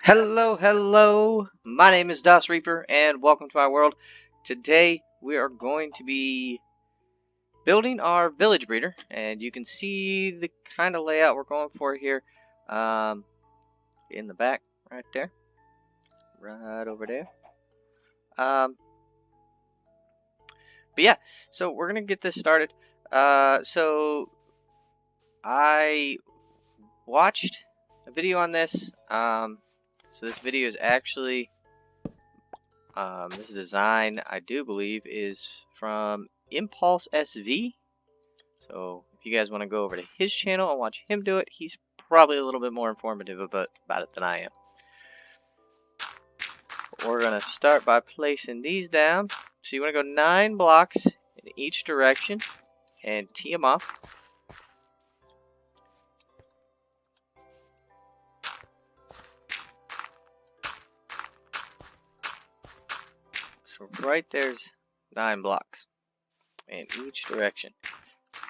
Hello, hello. My name is Das Reaper, and welcome to my world. Today we are going to be building our village breeder, and you can see the kind of layout we're going for here, in the back, right there, right over there. But yeah, so we're gonna get this started. So I watched a video on this. So this video is actually. This design, I do believe, is from Impulse SV. So if you guys want to go over to his channel and watch him do it, he's probably a little bit more informative about it than I am. But we're going to start by placing these down. So you want to go 9 blocks in each direction and tee them off. So right there's 9 blocks in each direction.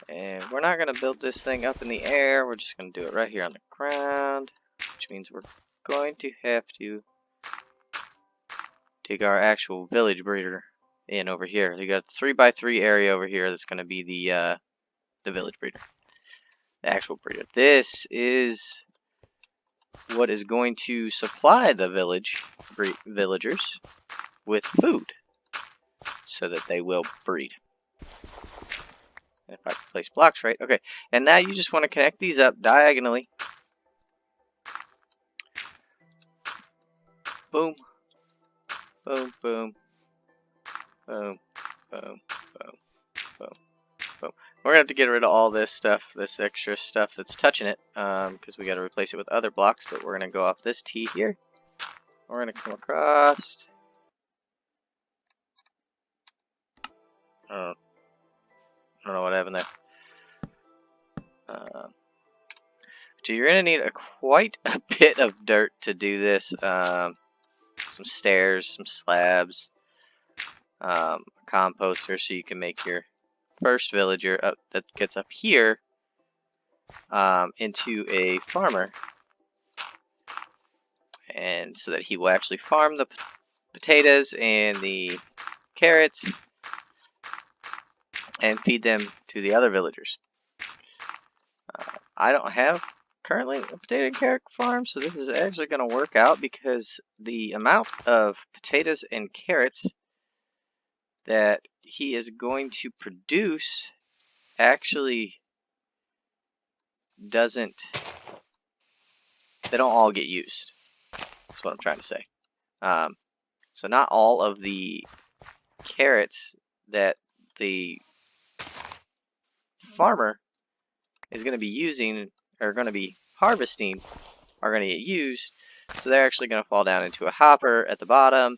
And we're not going to build this thing up in the air. We're just going to do it right here on the ground, which means we're going to have to dig our actual village breeder in over here. You got a 3x3 area over here that's going to be the village breeder, the actual breeder. This is what is going to supply the villagers with food so that they will breed. If I can place blocks right. Okay, and now you just want to connect these up diagonally. Boom, boom, boom, boom, boom, boom, boom, boom. We're going to have to get rid of all this stuff, this extra stuff that's touching it, because we got to replace it with other blocks, but we're going to go off this T here. We're going to come across. I don't know what happened there. So you're going to need quite a bit of dirt to do this. Some stairs, some slabs, a composter so you can make your first villager up that gets up here into a farmer, and so that he will actually farm the potatoes and the carrots and feed them to the other villagers. I don't have currently a potato and carrot farm, so this is actually going to work out because the amount of potatoes and carrots that he is going to produce actually they don't all get used. That's what I'm trying to say. So not all of the carrots that the farmer is going to be using or going to be harvesting are going to get used, so they're actually going to fall down into a hopper at the bottom,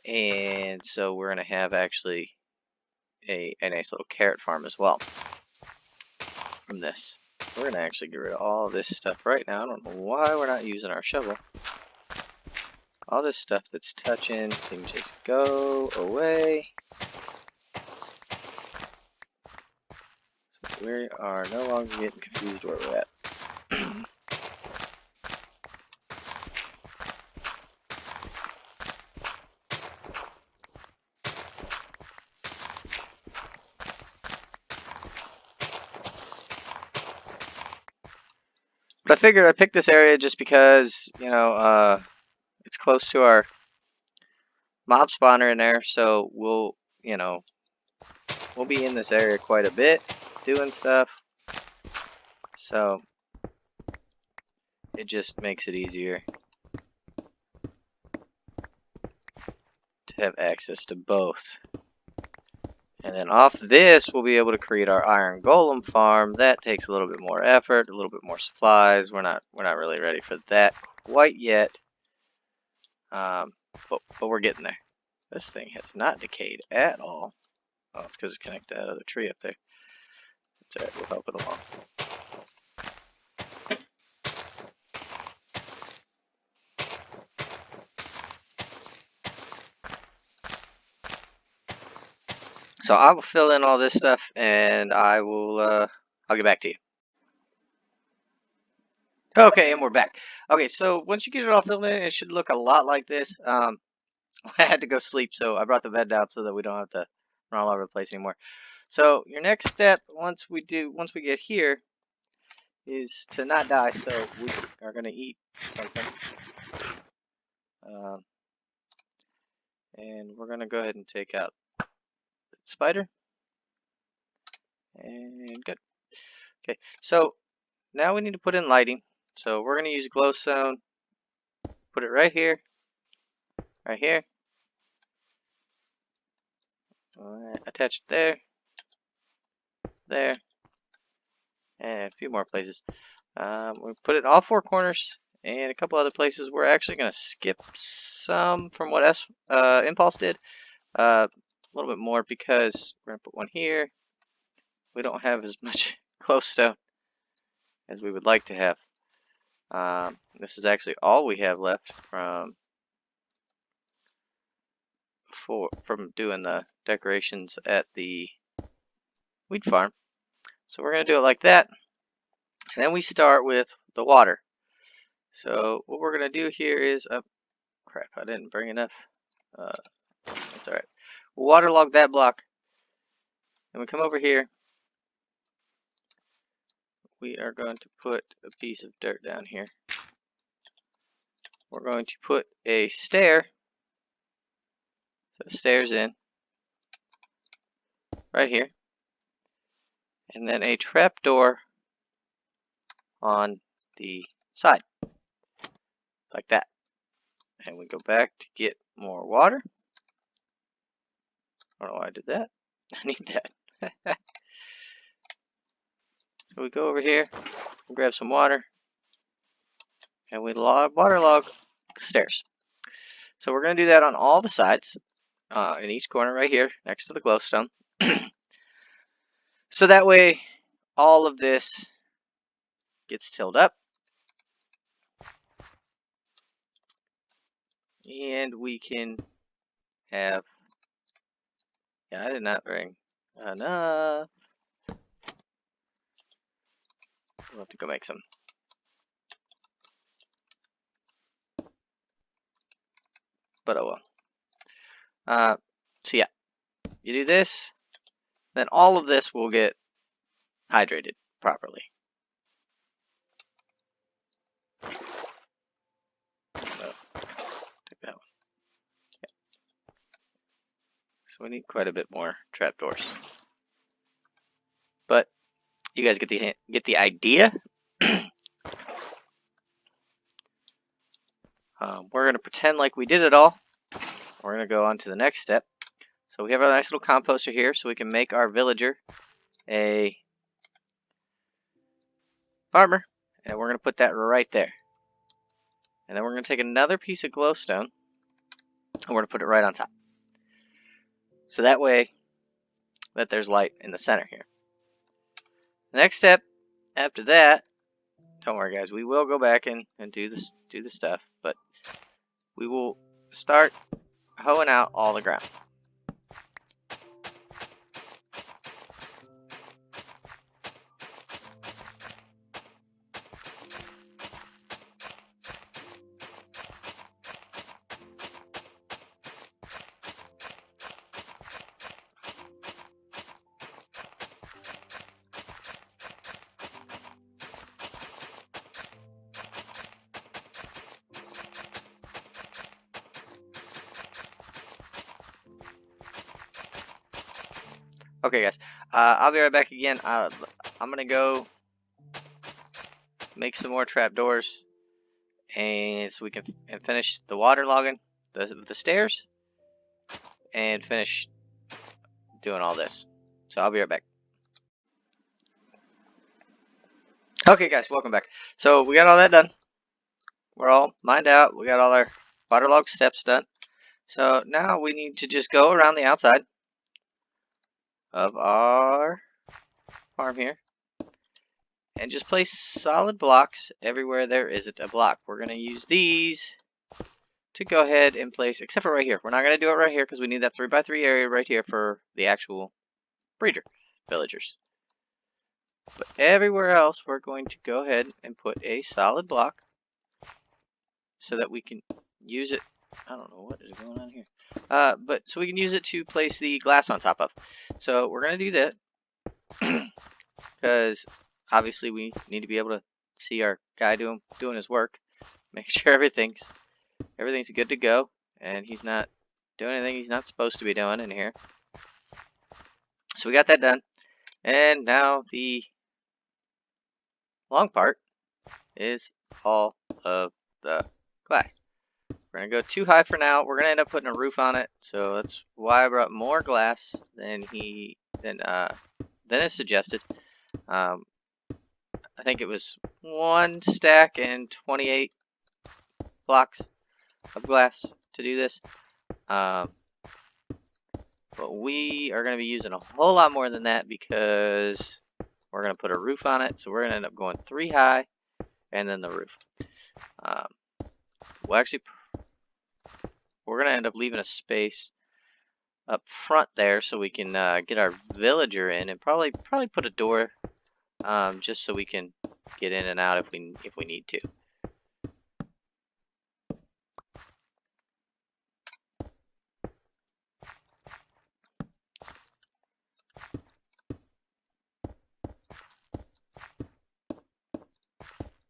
and so we're going to have actually a nice little carrot farm as well from this. So we're going to actually get rid of all this stuff right now. I don't know why we're not using our shovel. All this stuff that's touching can just go away. So we are no longer getting confused where we're at. But I figured I picked this area just because, you know, it's close to our mob spawner in there, so we'll be in this area quite a bit doing stuff. So it just makes it easier to have access to both. And then off this, we'll be able to create our iron golem farm. That takes a little bit more effort, a little bit more supplies. We're not really ready for that quite yet. But we're getting there. This thing has not decayed at all. Oh, it's because it's connected to that other tree up there. That's alright, we'll help it along. So I will fill in all this stuff, and I'll get back to you. Okay, and we're back. Okay, so once you get it all filled in, it should look a lot like this. I had to go sleep, so I brought the bed down so that we don't have to run all over the place anymore. So your next step, once we get here, is to not die. So we are going to eat something, um, and we're going to go ahead and take out the spider, and good. Okay, so now we need to put in lighting. So we're going to use glowstone. Put it right here, right here. Attach it there, there, and a few more places. We put it in all four corners and a couple other places. We're actually going to skip some from what Impulse did. A little bit more because we're going to put one here. We don't have as much glowstone as we would like to have. This is actually all we have left from doing the decorations at the wheat farm. So we're going to do it like that. And then we start with the water. So what we're going to do here is, crap, I didn't bring enough. That's alright. We'll waterlog that block. And we come over here. We are going to put a piece of dirt down here. We're going to put a stair. So stairs in. Right here. And then a trapdoor on the side. Like that. And we go back to get more water. I don't know why I did that. I need that. So we go over here, grab some water, and we waterlog the stairs. So we're going to do that on all the sides, in each corner right here, next to the glowstone. So that way, all of this gets tilled up. And we can have, yeah, I did not bring enough. We'll have to go make some. But oh well. So yeah, you do this, then all of this will get hydrated properly. So, take that one. Yeah. So we need quite a bit more trapdoors. But you guys get the idea. We're going to pretend like we did it all. We're going to go on to the next step. So we have our nice little composter here so we can make our villager a farmer. And we're going to put that right there. And then we're going to take another piece of glowstone and we're going to put it right on top. So that way that there's light in the center here. The next step after that, don't worry guys, we will go back and do the stuff, but we will start hoeing out all the ground. Okay guys, I'll be right back again. I'm going to go make some more trapdoors and so we can finish the water logging, the stairs, and finish doing all this. So I'll be right back. Okay guys, welcome back. So we got all that done. We're all mined out. We got all our waterlog steps done. So now we need to just go around the outside of our farm here and just place solid blocks everywhere there isn't a block. We're going to use these to go ahead and place, except for right here. We're not going to do it right here because we need that 3x3 area right here for the actual breeder villagers. But everywhere else, we're going to go ahead and put a solid block so that we can use it. I don't know what is going on here. But so we can use it to place the glass on top of. So we're going to do that because obviously we need to be able to see our guy doing his work, make sure everything's good to go, and he's not doing anything he's not supposed to be doing in here. So we got that done, and now the long part is all of the glass. We're gonna go too high for now. We're gonna end up putting a roof on it, so that's why I brought more glass than is suggested. I think it was 1 stack and 28 blocks of glass to do this. But we are gonna be using a whole lot more than that because we're gonna put a roof on it. So we're gonna end up going 3 high and then the roof. We're gonna end up leaving a space up front there so we can get our villager in, and probably put a door just so we can get in and out if we need to.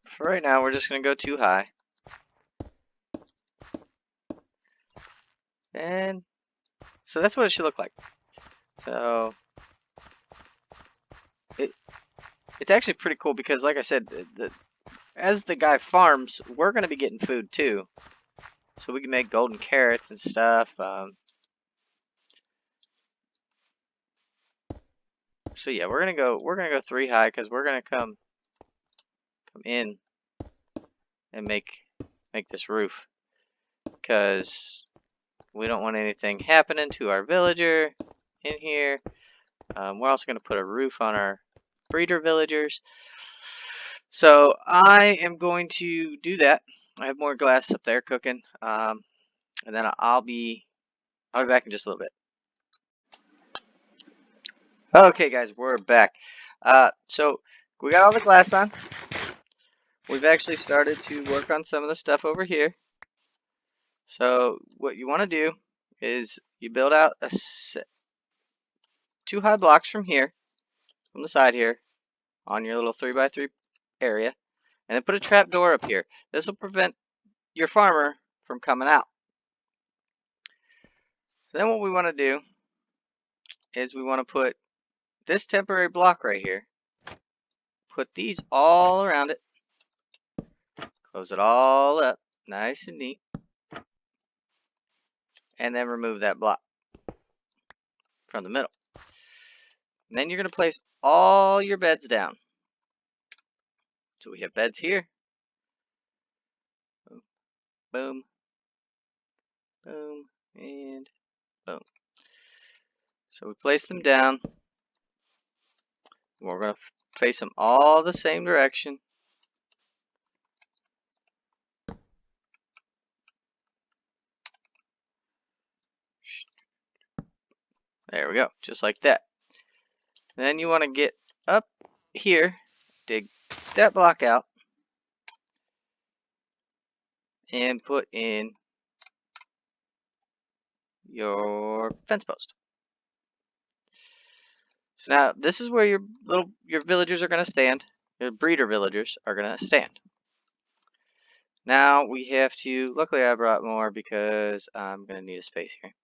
For right now, we're just gonna go too high, and so that's what it should look like. So it's actually pretty cool because, like I said, as the guy farms, we're going to be getting food too. So we can make golden carrots and stuff. So yeah, we're gonna go 3 high because we're gonna come in and make this roof because we don't want anything happening to our villager in here. We're also gonna put a roof on our breeder villagers. So I am going to do that. I have more glass up there cooking, and then I'll be back in just a little bit. Okay, guys, we're back. So we got all the glass on. We've actually started to work on some of the stuff over here. So what you want to do is you build out 2 high blocks from here, from the side here, on your little 3x3 area, and then put a trap door up here. This will prevent your farmer from coming out. So then what we want to do is we want to put this temporary block right here, put these all around it, close it all up nice and neat, and then remove that block from the middle. And then you're going to place all your beds down. So we have beds here. Boom, boom, and boom. So we place them down. We're going to face them all the same direction. There we go, just like that. Then you want to get up here, dig that block out, and put in your fence post. So now this is where your villagers are going to stand. Your breeder villagers are going to stand. Now we have to, luckily I brought more because I'm going to need a space here.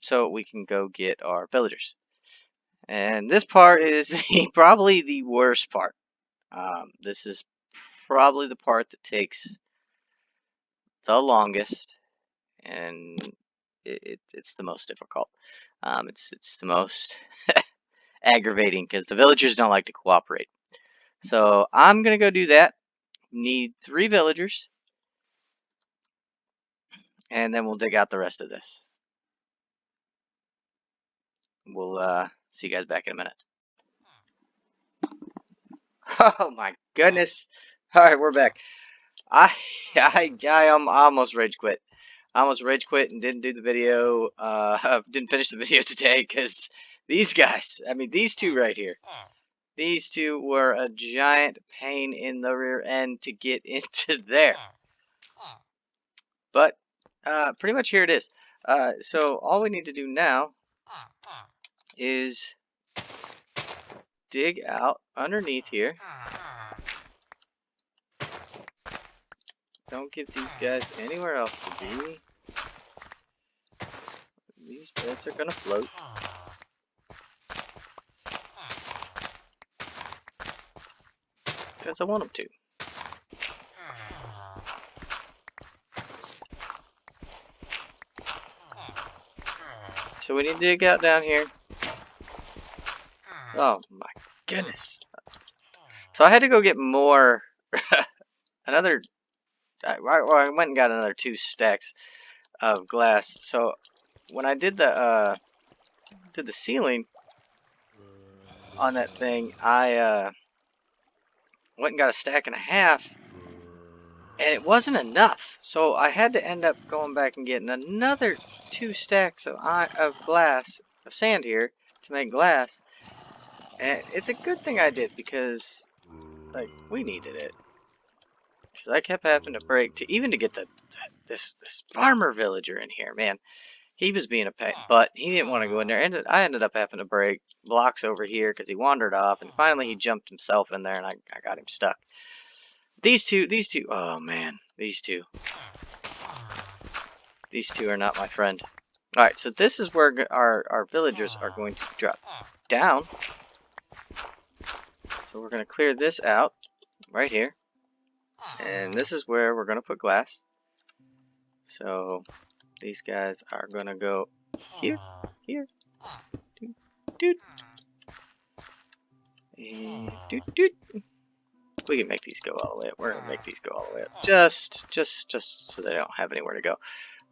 So we can go get our villagers. And this part is probably the worst part. This is probably the part that takes the longest, and it's the most difficult. It's the most aggravating because the villagers don't like to cooperate. So I'm gonna go do that. Need 3 villagers, and then we'll dig out the rest of this. We'll see you guys back in a minute. Oh my goodness! All right, we're back. I almost rage quit. I almost rage quit and didn't do the video. Didn't finish the video today because these guys. I mean, these 2 right here. These two were a giant pain in the rear end to get into there. But pretty much here it is. So all we need to do now is dig out underneath here. Don't give these guys anywhere else to be. These beds are gonna float. Because I want them to. So we need to dig out down here. Oh my goodness. So I had to go get more, another, I went and got another 2 stacks of glass. So when I did the ceiling on that thing, I went and got a stack and a half, and it wasn't enough. So I had to end up going back and getting another 2 stacks of glass, of sand here, to make glass. And it's a good thing I did, because, like, we needed it. Because I kept having to break to get this farmer villager in here, man. He was being a pain, but he didn't want to go in there. And I ended up having to break blocks over here because he wandered off, and finally he jumped himself in there, and I got him stuck. These two, oh man, these two are not my friend. All right, so this is where our villagers are going to drop down. So we're going to clear this out right here. And this is where we're going to put glass. So these guys are going to go here, doot, doot, and doot, doot. We can make these go all the way up. We're going to make these go all the way up. Just so they don't have anywhere to go.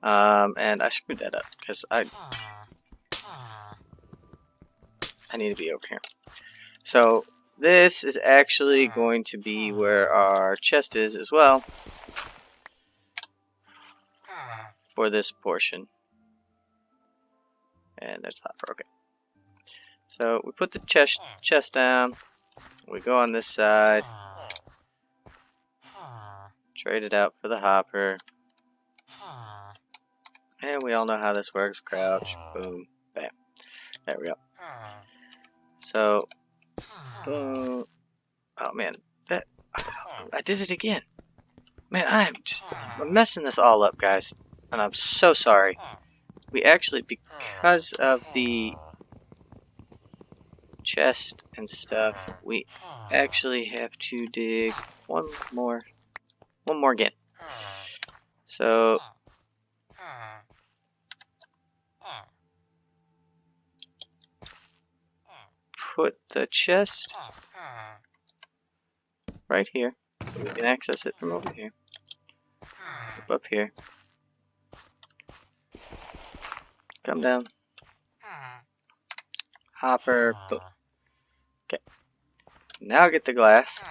And I screwed that up because I need to be over here. So this is actually going to be where our chest is as well for this portion. And there's the hopper. Okay. So we put the chest down. We go on this side. Trade it out for the hopper. And we all know how this works. Crouch. Boom. Bam. There we go. So, boom. Oh man, I did it again. Man, I'm messing this all up, guys, and I'm so sorry. We actually, because of the chest and stuff, we actually have to dig one more again. So put the chest right here, so we can access it from over here. Up here. Come down. Hopper. Boom. Okay. Now get the glass.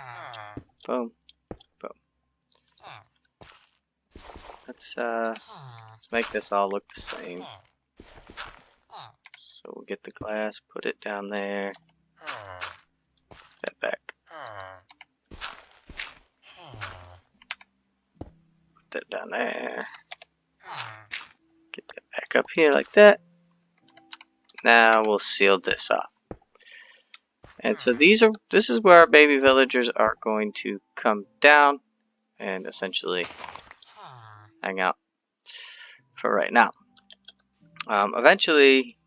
Boom. Boom. Let's make this all look the same. So we'll get the glass, put it down there. That back. Put that down there. Get that back up here like that. Now we'll seal this off. And so this is where our baby villagers are going to come down and essentially hang out for right now. Eventually,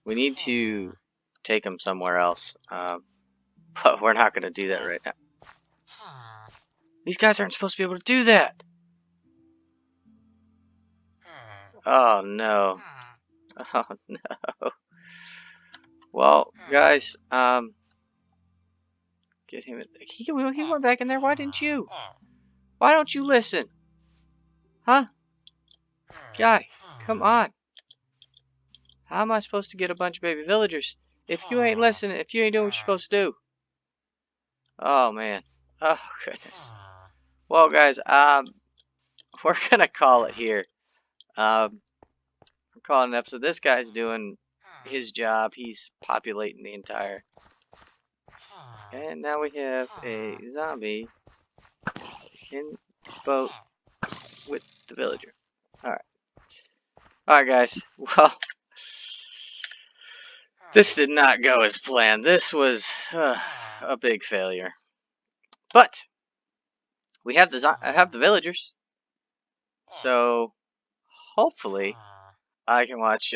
we need to take them somewhere else, but we're not going to do that right now. These guys aren't supposed to be able to do that. Oh no. Oh no. Well, guys, get him. He went back in there. Why didn't you? Why don't you listen? Huh? Guy, come on. How am I supposed to get a bunch of baby villagers if you ain't listening, if you ain't doing what you're supposed to do? Oh, man. Oh, goodness. Well, guys, we're going to call it here. We're calling it an episode. This guy's doing his job. He's populating the entire And now we have a zombie in boat with the villager. Alright. Alright, guys. Well, this did not go as planned. This was a big failure. But we have the villagers. So hopefully I can watch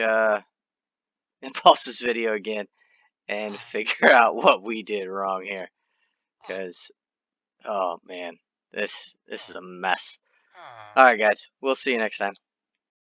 Impulse's video again and figure out what we did wrong here. Because, oh man, this is a mess. Alright guys, we'll see you next time.